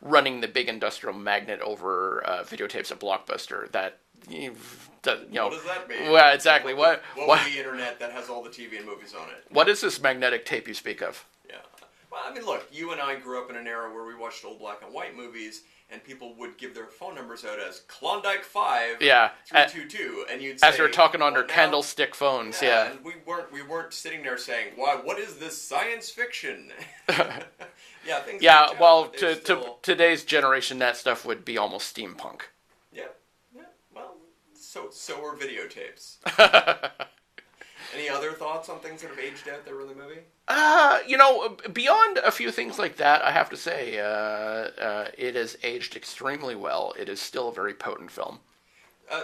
running the big industrial magnet over videotapes at Blockbuster. That what does that mean? Well, exactly. What would the internet that has all the TV and movies on it? What is this magnetic tape you speak of? Yeah. Well, I mean, look, you and I grew up in an era where we watched old black and white movies, and people would give their phone numbers out as Klondike 5 322, and you'd say, as they're talking on their candlestick phones. Yeah. And we weren't sitting there saying, "Why? What is this science fiction?" Yeah. Things. Yeah. Well, to today's generation, that stuff would be almost steampunk. Yeah. Yeah. Well, so are videotapes. Any other thoughts on things that have aged out that were in the movie? Beyond a few things like that, I have to say, it has aged extremely well. It is still a very potent film.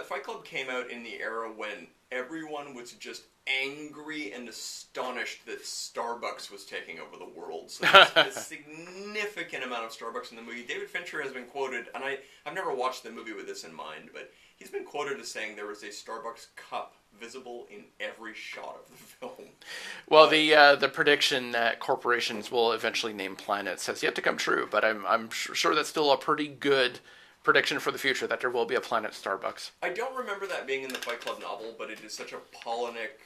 Fight Club came out in the era when everyone was just angry and astonished that Starbucks was taking over the world. So there's a significant amount of Starbucks in the movie. David Fincher has been quoted, and I've never watched the movie with this in mind, but he's been quoted as saying there was a Starbucks cup visible in every shot of the film. Well, the prediction that corporations will eventually name planets has yet to come true, but I'm sure that's still a pretty good prediction for the future, that there will be a planet Starbucks. I don't remember that being in the Fight Club novel, but it is such a Polinick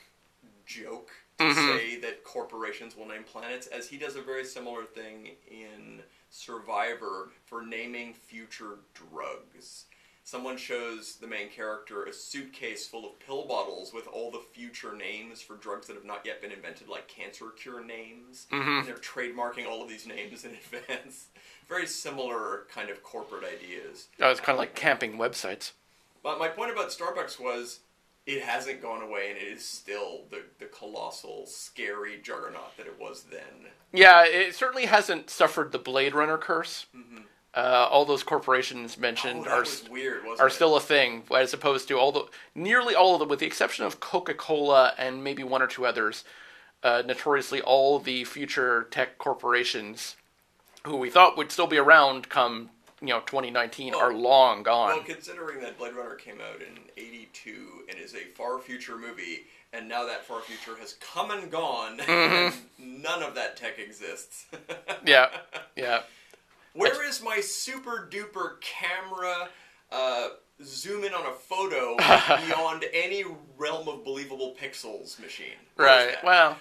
joke to say that corporations will name planets, as he does a very similar thing in Survivor for naming future drugs. Someone shows the main character a suitcase full of pill bottles with all the future names for drugs that have not yet been invented, like cancer cure names. And they're trademarking all of these names in advance. Very similar kind of corporate ideas. Oh, it's kind of like camping websites. But my point about Starbucks was it hasn't gone away, and it is still the colossal, scary juggernaut that it was then. Yeah, it certainly hasn't suffered the Blade Runner curse. All those corporations mentioned are still a thing, as opposed to nearly all of them, with the exception of Coca-Cola and maybe one or two others. Notoriously, all the future tech corporations who we thought would still be around come 2019 are long gone. Well, considering that Blade Runner came out in '82 and is a far future movie, and now that far future has come and gone, and none of that tech exists. Yeah. Where is my super duper camera zoom in on a photo beyond any realm of believable pixels machine? Right. Well,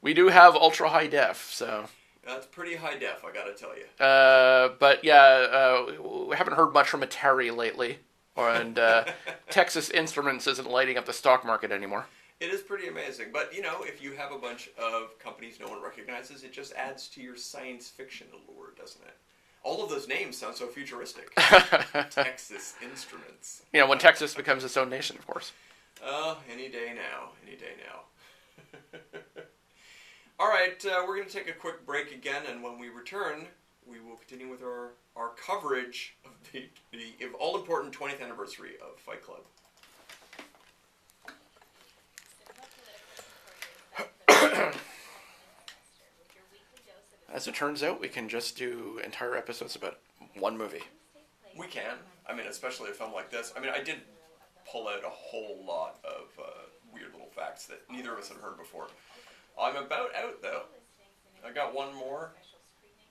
we do have ultra high def, so. That's pretty high def, I gotta tell you. But yeah, we haven't heard much from Atari lately, and Texas Instruments isn't lighting up the stock market anymore. It is pretty amazing, but if you have a bunch of companies no one recognizes, it just adds to your science fiction allure, doesn't it? All of those names sound so futuristic. Texas Instruments. When Texas becomes its own nation, of course. Any day now. All right, we're going to take a quick break again, and when we return, we will continue with our coverage of the all-important 20th anniversary of Fight Club. As it turns out, we can just do entire episodes about one movie. We can. Especially a film like this. I did pull out a whole lot of weird little facts that neither of us had heard before. I'm about out, though. I got one more,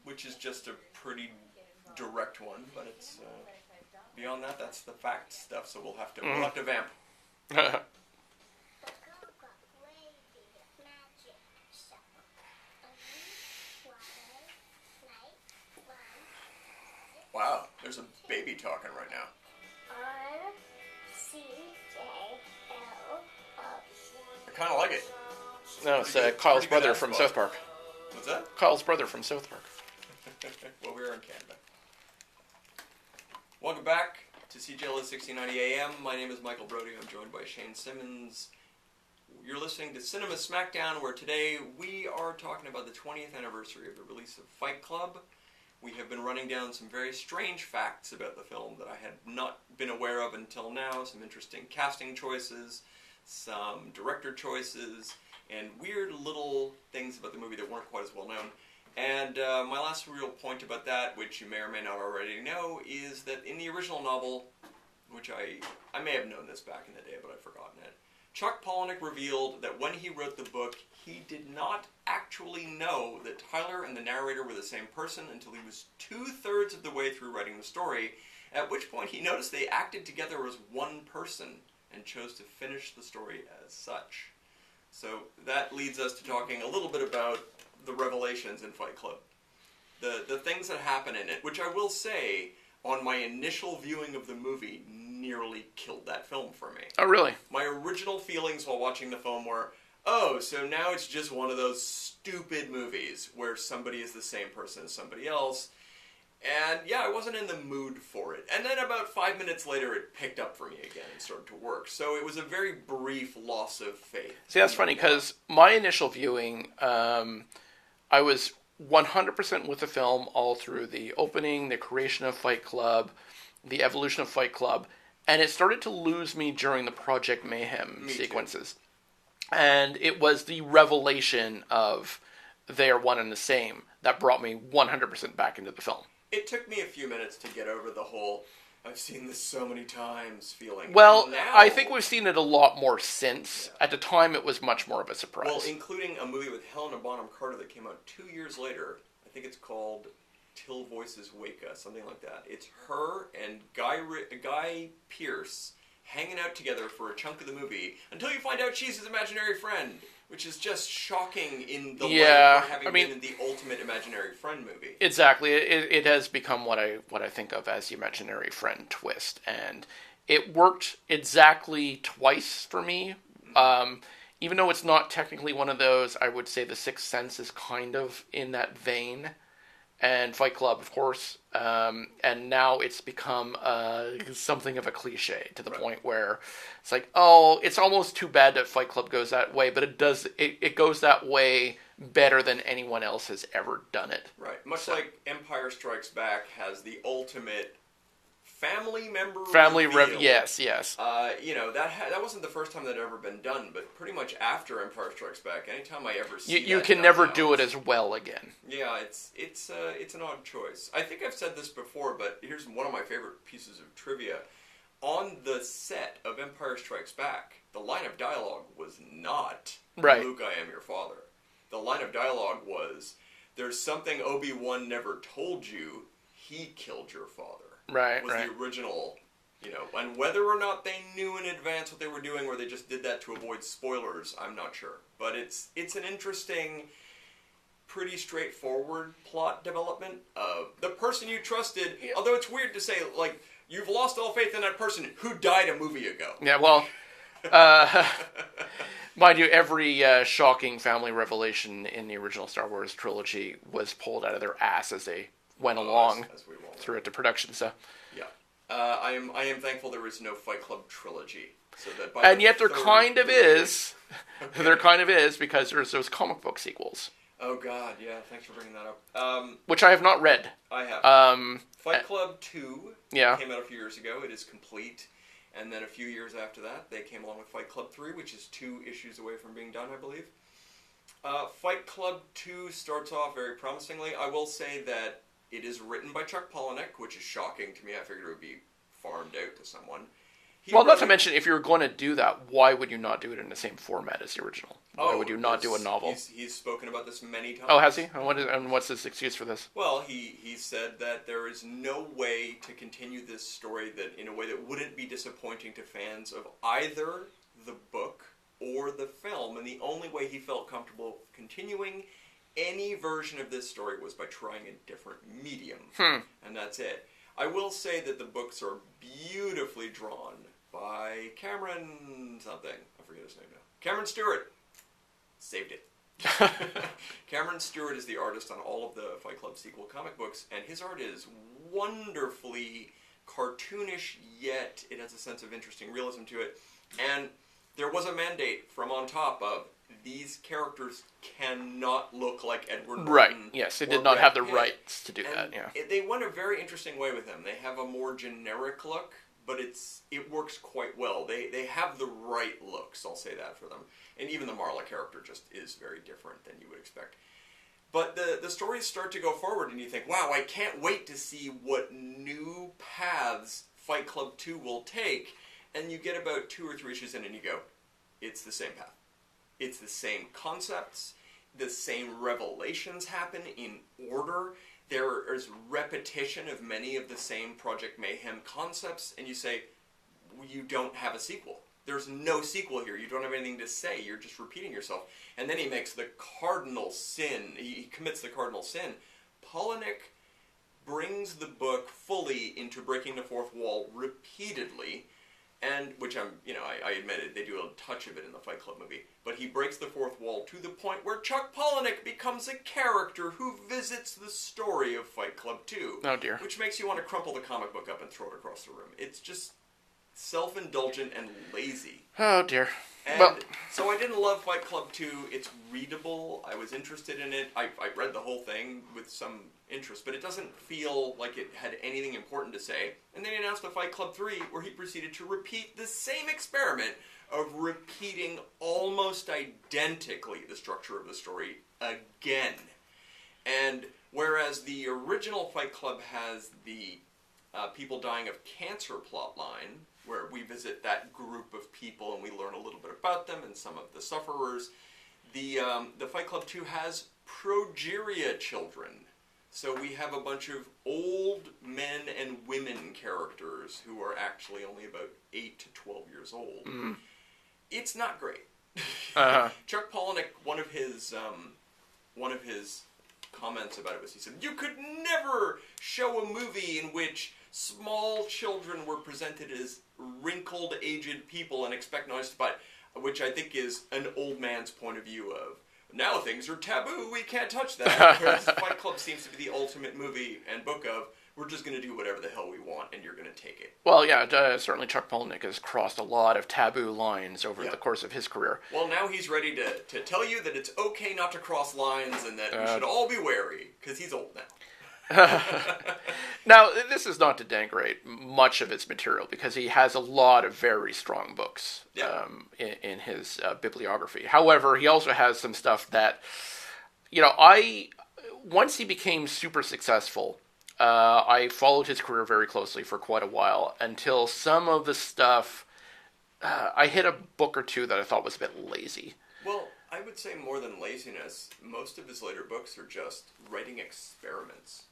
which is just a pretty direct one, but it's beyond that. That's the fact stuff. So we'll have to vamp. Wow, there's a baby talking right now. I kind of like it. No, it's Kyle's brother from South Park. What's that? Kyle's brother from South Park. Well, we're in Canada. Welcome back to CJLS 1690 AM. My name is Michael Brody. I'm joined by Shane Simmons. You're listening to Cinema Smackdown, where today we are talking about the 20th anniversary of the release of Fight Club. We have been running down some very strange facts about the film that I had not been aware of until now. Some interesting casting choices, some director choices, and weird little things about the movie that weren't quite as well known. And my last real point about that, which you may or may not already know, is that in the original novel, which I may have known this back in the day, but I've forgotten it, Chuck Palahniuk revealed that when he wrote the book, he did not actually know that Tyler and the narrator were the same person until he was 2/3 of the way through writing the story, at which point he noticed they acted together as one person and chose to finish the story as such. So that leads us to talking a little bit about the revelations in Fight Club. The things that happen in it, which I will say, on my initial viewing of the movie, nearly killed that film for me. Oh, really? My original feelings while watching the film were, oh, so now it's just one of those stupid movies where somebody is the same person as somebody else. And yeah, I wasn't in the mood for it. And then about 5 minutes later, it picked up for me again and started to work. So it was a very brief loss of faith. See, that's funny, because my initial viewing, I was 100% with the film all through the opening, the creation of Fight Club, the evolution of Fight Club, and it started to lose me during the Project Mayhem sequences. Too. And it was the revelation of they are one and the same that brought me 100% back into the film. It took me a few minutes to get over the whole, I've seen this so many times feeling. Well, now, I think we've seen it a lot more since. Yeah. At the time, it was much more of a surprise. Well, including a movie with Helena Bonham Carter that came out 2 years later. I think it's called Till Voices Wake Us, something like that. It's her and Guy Pearce hanging out together for a chunk of the movie until you find out she's his imaginary friend, which is just shocking in the light of having been in the ultimate imaginary friend movie. Exactly. It has become what I think of as the imaginary friend twist, and it worked exactly twice for me. Even though it's not technically one of those, I would say The Sixth Sense is kind of in that vein. And Fight Club, of course, and now it's become something of a cliche to the point where it's like, oh, it's almost too bad that Fight Club goes that way, but it goes that way better than anyone else has ever done it. Right, much like Empire Strikes Back has the ultimate family member reveal. Yes. That wasn't the first time that had ever been done, but pretty much after Empire Strikes Back, anytime I ever see you can never do it as well again. Yeah, it's an odd choice. I think I've said this before, but here's one of my favorite pieces of trivia. On the set of Empire Strikes Back, the line of dialogue was not Luke, I am your father. The line of dialogue was, there's something Obi-Wan never told you, he killed your father. Was the original, and whether or not they knew in advance what they were doing, or they just did that to avoid spoilers, I'm not sure. But it's an interesting, pretty straightforward plot development of the person you trusted. Yeah. Although it's weird to say, like, you've lost all faith in that person who died a movie ago. Yeah, well, mind you, every shocking family revelation in the original Star Wars trilogy was pulled out of their ass as they went along through it to production. So yeah, I am thankful there is no Fight Club trilogy. So that and yet there kind of is. Okay. There kind of is, because there's those comic book sequels. Oh God, yeah. Thanks for bringing that up. Which I have not read. I have. Fight Club 2 came out a few years ago. It is complete. And then a few years after that, they came along with Fight Club 3, which is 2 issues away from being done, I believe. Fight Club 2 starts off very promisingly. I will say that it is written by Chuck Palahniuk, which is shocking to me. I figured it would be farmed out to someone. Not to mention, if you were going to do that, why would you not do it in the same format as the original? Why would you not do a novel? He's spoken about this many times. Oh, has he? And what's his excuse for this? Well, he said that there is no way to continue this story that in a way that wouldn't be disappointing to fans of either the book or the film, and the only way he felt comfortable continuing any version of this story was by trying a different medium. And that's it. I will say that the books are beautifully drawn by Cameron something. I forget his name now. Cameron Stewart. Saved it. Cameron Stewart is the artist on all of the Fight Club sequel comic books, and his art is wonderfully cartoonish, yet it has a sense of interesting realism to it. And there was a mandate from on top of these characters cannot look like Edward Norton. Right, yes, they did not have the rights to do that, yeah. They went a very interesting way with them. They have a more generic look, but it works quite well. They have the right looks, I'll say that for them. And even the Marla character just is very different than you would expect. But the stories start to go forward, and you think, wow, I can't wait to see what new paths Fight Club 2 will take. And you get about 2 or 3 issues in, and you go, it's the same path. It's the same concepts. The same revelations happen in order. There is repetition of many of the same Project Mayhem concepts, and you say, you don't have a sequel. There's no sequel here. You don't have anything to say. You're just repeating yourself. And then he makes the cardinal sin. He commits the cardinal sin. Palahniuk brings the book fully into breaking the fourth wall repeatedly, And, which I admitted, they do a touch of it in the Fight Club movie. But he breaks the fourth wall to the point where Chuck Palahniuk becomes a character who visits the story of Fight Club 2. Oh, dear. Which makes you want to crumple the comic book up and throw it across the room. It's just self-indulgent and lazy. Oh, dear. And so I didn't love Fight Club 2. It's readable. I was interested in it. I read the whole thing with some interest, but it doesn't feel like it had anything important to say. And then he announced the Fight Club 3, where he proceeded to repeat the same experiment of repeating almost identically the structure of the story again. And whereas the original Fight Club has the people dying of cancer plotline, where we visit that group of people and we learn a little bit about them and some of the sufferers, the Fight Club 2 has progeria children. So we have a bunch of old men and women characters who are actually only about 8 to 12 years old. Mm-hmm. It's not great. Uh-huh. Chuck Palahniuk, one of his comments about it was, he said, "You could never show a movie in which small children were presented as wrinkled, aged people and expect noise to bite," which I think is an old man's point of view of, now things are taboo, we can't touch that. Whereas Fight Club seems to be the ultimate movie and book of, we're just going to do whatever the hell we want and you're going to take it. Well, yeah, certainly Chuck Palahniuk has crossed a lot of taboo lines over the course of his career. Well, now he's ready to tell you that it's okay not to cross lines and that we should all be wary, because he's old now. Now, this is not to denigrate much of its material, because he has a lot of very strong books in his bibliography. However, he also has some stuff that, once he became super successful, I followed his career very closely for quite a while, until some of the stuff, I hit a book or two that I thought was a bit lazy. Well, I would say more than laziness, most of his later books are just writing experiments.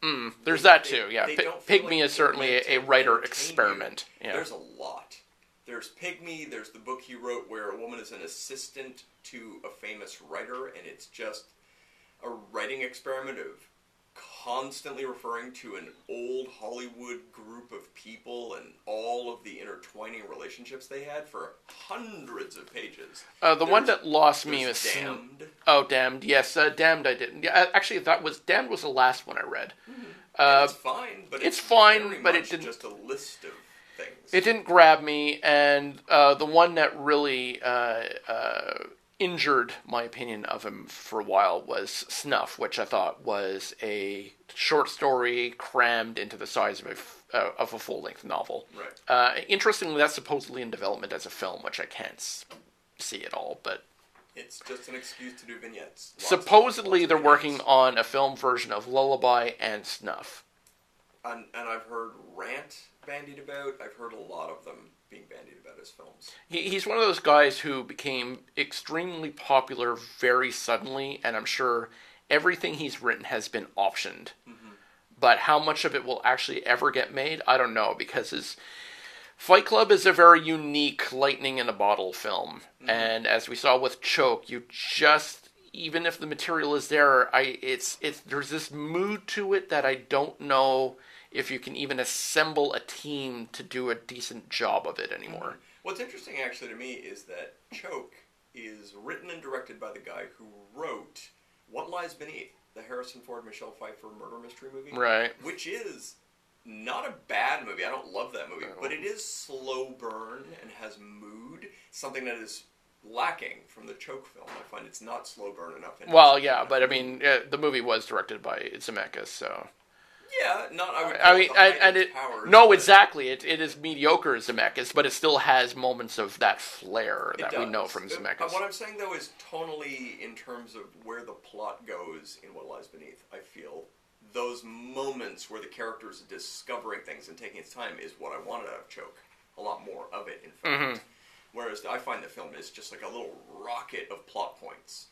There's that too, yeah. Pygmy is certainly a writer experiment. Yeah. There's a lot. There's Pygmy, there's the book he wrote where a woman is an assistant to a famous writer, and it's just a writing experiment of constantly referring to an old Hollywood group of people and all of the intertwining relationships they had for hundreds of pages. The one that lost me was Damned. Oh, Damned. Yes, Damned I didn't. Yeah, actually, Damned was the last one I read. Mm-hmm. It's fine, but it's fine, but it didn't. Just a list of things. It didn't grab me, and the one that really injured my opinion of him for a while was Snuff, which I thought was a short story crammed into the size of a full-length novel. Right. Interestingly, that's supposedly in development as a film, which I can't see at all, but it's just an excuse to do vignettes. Supposedly, they're working on a film version of Lullaby and Snuff. And I've heard Rant bandied about. I've heard a lot of them being bandied about his films. He's one of those guys who became extremely popular very suddenly, and I'm sure everything he's written has been optioned. Mm-hmm. But how much of it will actually ever get made, I don't know, because his Fight Club is a very unique lightning in a bottle film. Mm-hmm. And as we saw with Choke, you just, even if the material is there, there's this mood to it that I don't know if you can even assemble a team to do a decent job of it anymore. Mm-hmm. What's interesting, actually, to me, is that Choke is written and directed by the guy who wrote What Lies Beneath, the Harrison Ford, Michelle Pfeiffer murder mystery movie. Right. Which is not a bad movie. I don't love that movie. But it is slow burn and has mood, something that is lacking from the Choke film. I find it's not slow burn enough. Well, yeah, but I mean, the movie was directed by Zemeckis, so... Yeah, exactly. It is mediocre Zemeckis, but it still has moments of that flair that we know from Zemeckis. What I'm saying, though, is tonally, in terms of where the plot goes in What Lies Beneath, I feel those moments where the characters are discovering things and taking its time is what I wanted out of Choke. A lot more of it, in fact. Mm-hmm. Whereas I find the film is just like a little rocket of plot points.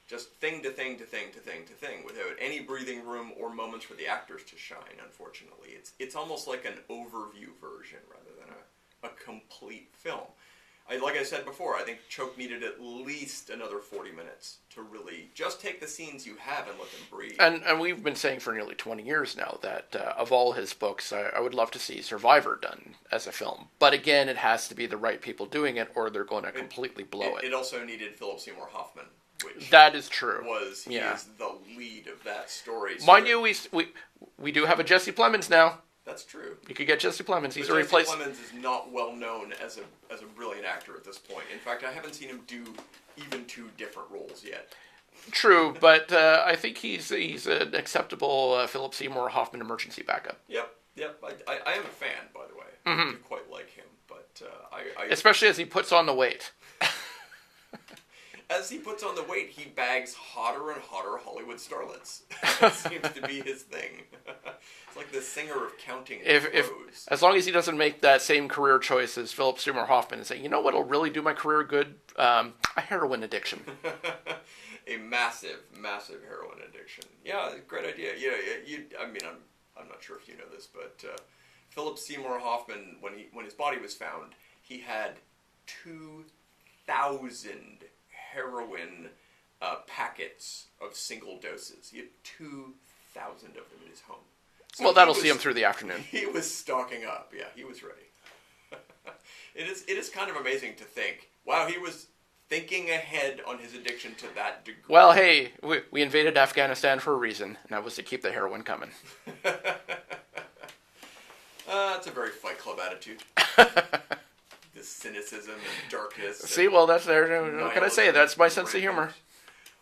Just thing to thing to thing to thing to thing, without any breathing room or moments for the actors to shine, unfortunately. It's almost like an overview version rather than a complete film. like I said before, I think Choke needed at least another 40 minutes to really just take the scenes you have and let them breathe. And we've been saying for nearly 20 years now that of all his books, I would love to see Survivor done as a film. But again, it has to be the right people doing it, or they're going to completely blow it. It also needed Philip Seymour Hoffman, which that is true. He is the lead of that story. So Mind you, we do have a Jesse Plemons now. That's true. You could get Jesse Plemons. He's but a replaced. Jesse Plemons is not well known as a brilliant actor at this point. In fact, I haven't seen him do even 2 different roles yet. True, but I think he's an acceptable Philip Seymour Hoffman emergency backup. Yep. I am a fan, by the way. I do quite like him, but especially as he puts on the weight. As he puts on the weight, he bags hotter and hotter Hollywood starlets. That seems to be his thing. It's like the singer of counting crows. As long as he doesn't make that same career choice as Philip Seymour Hoffman and say, you know what'll really do my career good? A heroin addiction. A massive, massive heroin addiction. Yeah, great idea. I'm not sure if you know this, but Philip Seymour Hoffman, when his body was found, he had 2,000 heroin packets of single doses. He had 2,000 of them in his home. So well, that'll see him through the afternoon. He was stocking up. Yeah, he was ready. It is kind of amazing to think, wow, he was thinking ahead on his addiction to that degree. Well, hey, we invaded Afghanistan for a reason, and that was to keep the heroin coming. That's a very Fight Club attitude. The cynicism and darkness. See, well, that's there. What can I say? That's my sense of humor.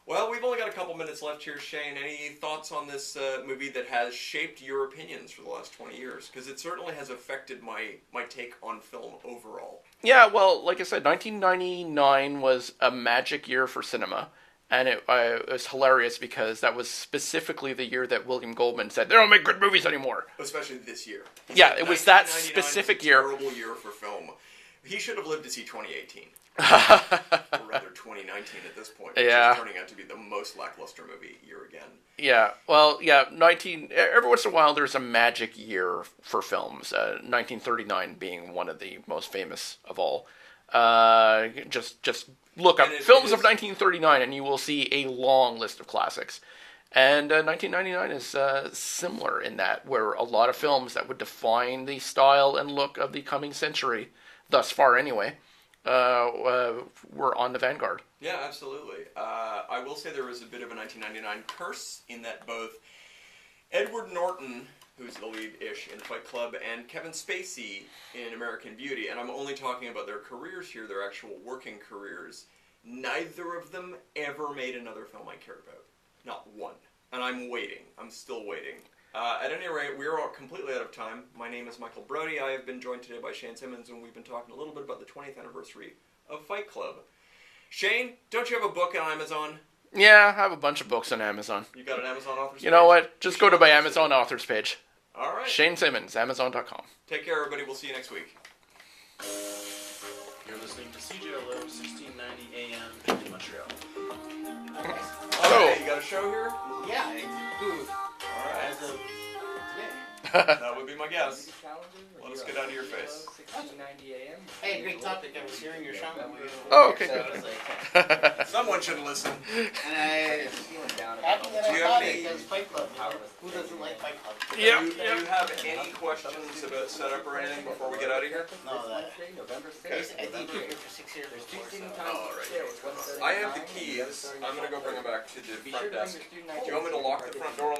Well, we've only got a couple minutes left here, Shane. Any thoughts on this movie that has shaped your opinions for the last 20 years? Because it certainly has affected my take on film overall. Yeah, well, like I said, 1999 was a magic year for cinema. And it was hilarious because that was specifically the year that William Goldman said, they don't make good movies anymore. Especially this year. Yeah, it was that specific year. Terrible year for film. He should have lived to see 2018. Or rather 2019 at this point, which is turning out to be the most lackluster movie year again. Yeah, well, every once in a while there's a magic year for films, 1939 being one of the most famous of all. Just look up films of 1939 and you will see a long list of classics. And 1999 is similar in that, where a lot of films that would define the style and look of the coming century, thus far anyway, were on the vanguard. Yeah, absolutely. I will say there was a bit of a 1999 curse in that both Edward Norton, who's the lead-ish in Fight Club, and Kevin Spacey in American Beauty, and I'm only talking about their careers here, their actual working careers, neither of them ever made another film I cared about. Not one. And I'm waiting. I'm still waiting. At any rate, we are all completely out of time. My name is Michael Brody. I have been joined today by Shane Simmons, and we've been talking a little bit about the 20th anniversary of Fight Club. Shane, don't you have a book on Amazon? Yeah, I have a bunch of books on Amazon. You got an Amazon authors page? You know what? Just go to my Amazon authors page. All right. Shane Simmons, Amazon.com. Take care, everybody. We'll see you next week. You're listening to CJLO 1690 AM in Montreal. Oh, hey, you got a show here? Yeah, I do. All right. As of today. That would be my guess. Let us get out of your face. 1690 AM. Hey, great topic. I was hearing your show. Oh, okay, So good. I was like, Someone should listen. and I Feeling down happy about that Do I you thought have it any- because Fight Club. Who doesn't like Fight Club? Yep, Do you have any questions about setup or anything before we get out of here? No, that. Wednesday, November I 6th. think you've been here for 6 years. There's two before, student so- times Oh, all right. sales, 1:39 I have the and keys. I'm going to go bring them back to the Be front sure to bring desk. your student Do you want me to lock the front door?